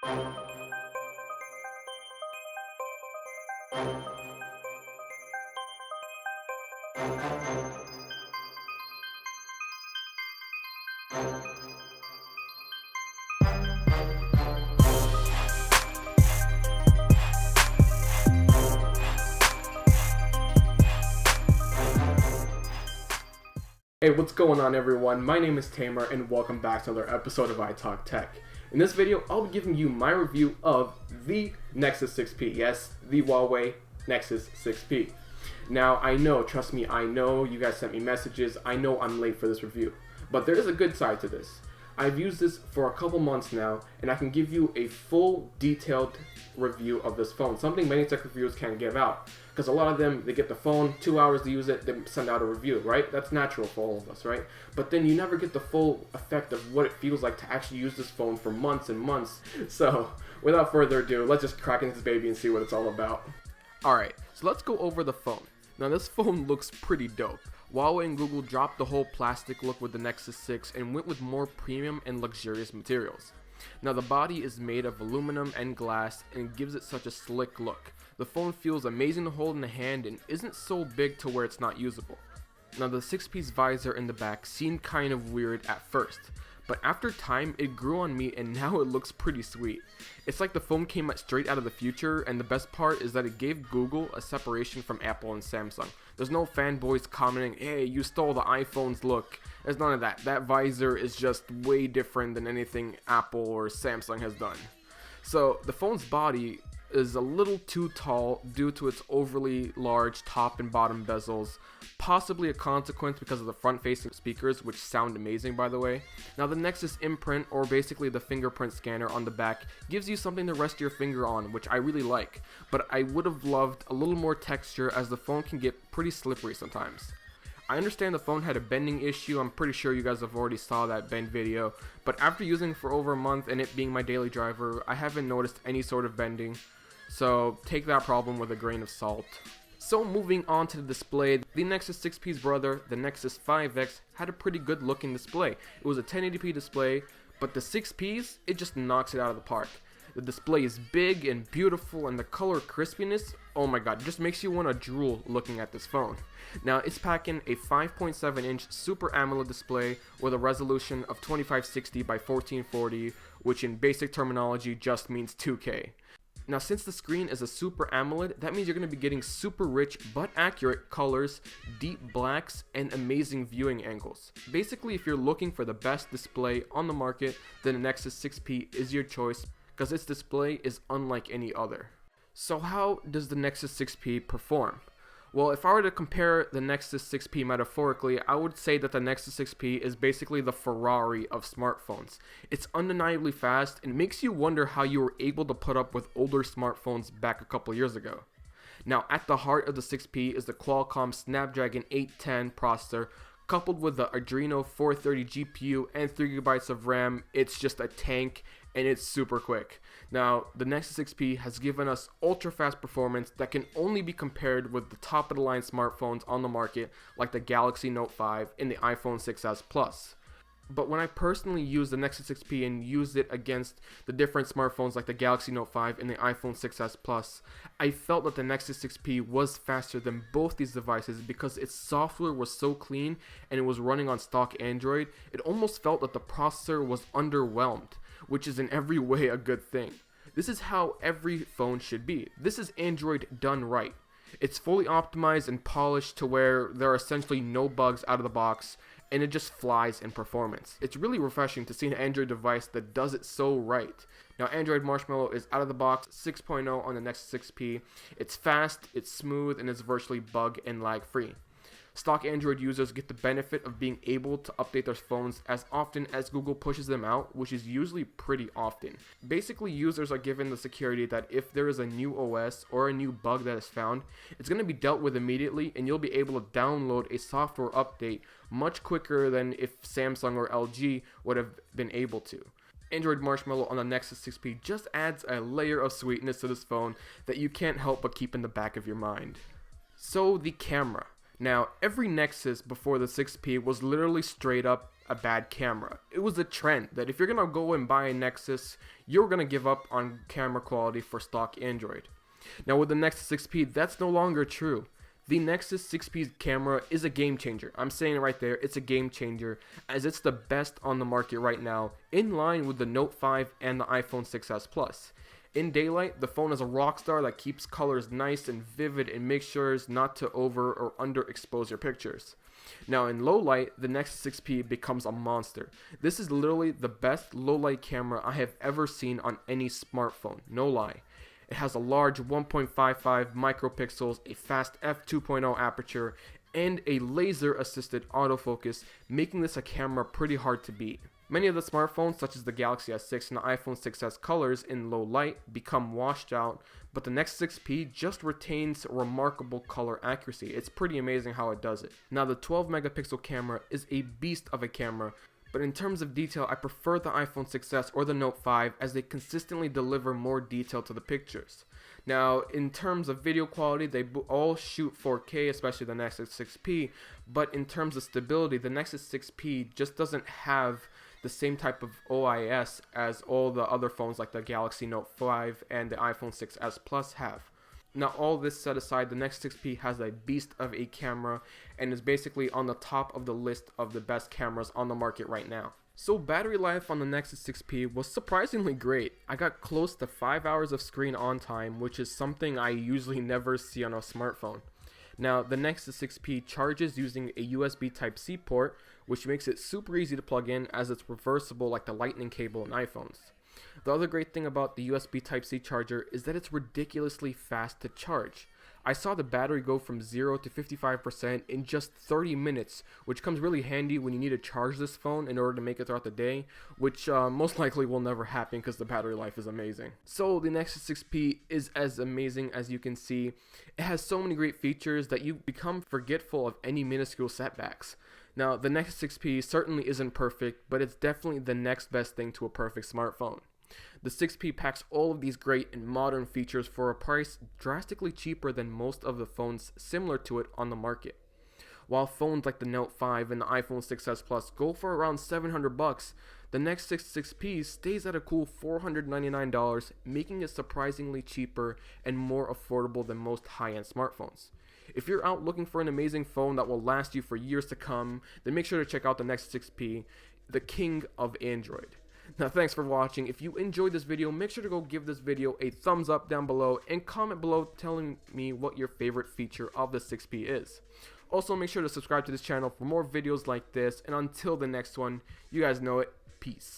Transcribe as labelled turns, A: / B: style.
A: Hey, what's going on everyone? My name is Tamer and welcome back to another episode of I Talk Tech. In this video, I'll be giving you my review of the Nexus 6P. Yes, the Huawei Nexus 6P. Now, I know, trust me, I know you guys sent me messages. I know I'm late for this review, but there is a good side to this. I've used this for a couple months now, and I can give you a full, detailed review of this phone. Something many tech reviewers can't give out. Because a lot of them, they get the phone, 2 hours to use it, they send out a review, right? That's natural for all of us, right? But then you never get the full effect of what it feels like to actually use this phone for months and months. So, without further ado, let's just crack into this baby and see what it's all about. Alright, so let's go over the phone. Now this phone looks pretty dope. Huawei and Google dropped the whole plastic look with the Nexus 6 and went with more premium and luxurious materials. Now the body is made of aluminum and glass and gives it such a slick look. The phone feels amazing to hold in the hand and isn't so big to where it's not usable. Now the 6-piece visor in the back seemed kind of weird at first, but after time it grew on me and now it looks pretty sweet. It's like the phone came straight out of the future, and the best part is that it gave Google a separation from Apple and Samsung. There's no fanboys commenting, hey, you stole the iPhone's look. There's none of that. That visor is just way different than anything Apple or Samsung has done. So the phone's body is a little too tall due to its overly large top and bottom bezels, possibly a consequence because of the front-facing speakers, which sound amazing by the way. Now the Nexus imprint, or basically the fingerprint scanner on the back, gives you something to rest your finger on, which I really like, but I would have loved a little more texture as the phone can get pretty slippery sometimes. I understand the phone had a bending issue. I'm pretty sure you guys have already saw that bend video, but after using it for over a month and it being my daily driver, I haven't noticed any sort of bending. So take that problem with a grain of salt. So moving on to the display, the Nexus 6P's brother, the Nexus 5X, had a pretty good looking display. It was a 1080p display, but the 6P's, it just knocks it out of the park. The display is big and beautiful, and the color crispiness, oh my god, just makes you want to drool looking at this phone. Now it's packing a 5.7 inch Super AMOLED display with a resolution of 2560 by 1440, which in basic terminology just means 2K. Now since the screen is a Super AMOLED, that means you're going to be getting super rich but accurate colors, deep blacks, and amazing viewing angles. Basically, if you're looking for the best display on the market, then the Nexus 6P is your choice because its display is unlike any other. So how does the Nexus 6P perform? Well, if I were to compare the Nexus 6P metaphorically, I would say that the Nexus 6P is basically the Ferrari of smartphones. It's undeniably fast and makes you wonder how you were able to put up with older smartphones back a couple years ago. Now, at the heart of the 6P is the Qualcomm Snapdragon 810 processor, coupled with the Adreno 430 GPU and 3GB of RAM. It's just a tank and it's super quick. Now, the Nexus 6P has given us ultra fast performance that can only be compared with the top of the line smartphones on the market like the Galaxy Note 5 and the iPhone 6s Plus. But when I personally used the Nexus 6P and used it against the different smartphones like the Galaxy Note 5 and the iPhone 6s Plus, I felt that the Nexus 6P was faster than both these devices because its software was so clean and it was running on stock Android. It almost felt that the processor was underwhelmed, which is in every way a good thing. This is how every phone should be. This is Android done right. It's fully optimized and polished to where there are essentially no bugs out of the box, and it just flies in performance. It's really refreshing to see an Android device that does it so right. Now, Android Marshmallow is out of the box 6.0 on the Nexus 6P. It's fast, it's smooth, and it's virtually bug and lag free. Stock Android users get the benefit of being able to update their phones as often as Google pushes them out, which is usually pretty often. Basically, users are given the security that if there is a new OS or a new bug that is found, it's going to be dealt with immediately and you'll be able to download a software update much quicker than if Samsung or LG would have been able to. Android Marshmallow on the Nexus 6P just adds a layer of sweetness to this phone that you can't help but keep in the back of your mind. So the camera. Now, every Nexus before the 6P was literally straight up a bad camera. It was a trend that if you're gonna go and buy a Nexus, you're gonna give up on camera quality for stock Android. Now with the Nexus 6P, that's no longer true. The Nexus 6P camera is a game changer. I'm saying it right there, it's a game changer, as it's the best on the market right now, in line with the Note 5 and the iPhone 6s Plus. In daylight, the phone is a rock star that keeps colors nice and vivid and makes sure not to over or underexpose your pictures. Now in low light, the Nexus 6P becomes a monster. This is literally the best low light camera I have ever seen on any smartphone, no lie. It has a large 1.55 micropixels, a fast f2.0 aperture, and a laser-assisted autofocus, making this a camera pretty hard to beat. Many of the smartphones, such as the Galaxy S6 and the iPhone 6s colors in low light, become washed out, but the Nexus 6P just retains remarkable color accuracy. It's pretty amazing how it does it. Now the 12 megapixel camera is a beast of a camera, but in terms of detail, I prefer the iPhone 6s or the Note 5 as they consistently deliver more detail to the pictures. Now, in terms of video quality, they all shoot 4K, especially the Nexus 6P, but in terms of stability, the Nexus 6P just doesn't have the same type of OIS as all the other phones like the Galaxy Note 5 and the iPhone 6s Plus have. Now all this set aside, the Nexus 6P has a beast of a camera and is basically on the top of the list of the best cameras on the market right now. So battery life on the Nexus 6P was surprisingly great. I got close to 5 hours of screen on time, which is something I usually never see on a smartphone. Now the Nexus 6P charges using a USB Type-C port, which makes it super easy to plug in as it's reversible like the lightning cable in iPhones. The other great thing about the USB Type-C charger is that it's ridiculously fast to charge. I saw the battery go from 0 to 55% in just 30 minutes, which comes really handy when you need to charge this phone in order to make it throughout the day, which most likely will never happen because the battery life is amazing. So the Nexus 6P is as amazing as you can see. It has so many great features that you become forgetful of any minuscule setbacks. Now, the Nexus 6P certainly isn't perfect, but it's definitely the next best thing to a perfect smartphone. The 6P packs all of these great and modern features for a price drastically cheaper than most of the phones similar to it on the market. While phones like the Note 5 and the iPhone 6s Plus go for around $700, the Nexus 6P stays at a cool $499, making it surprisingly cheaper and more affordable than most high-end smartphones. If you're out looking for an amazing phone that will last you for years to come, then make sure to check out the Nexus 6P, the king of Android. Now thanks for watching. If you enjoyed this video, make sure to go give this video a thumbs up down below and comment below telling me what your favorite feature of the 6P is. Also make sure to subscribe to this channel for more videos like this, and until the next one, you guys know it, peace.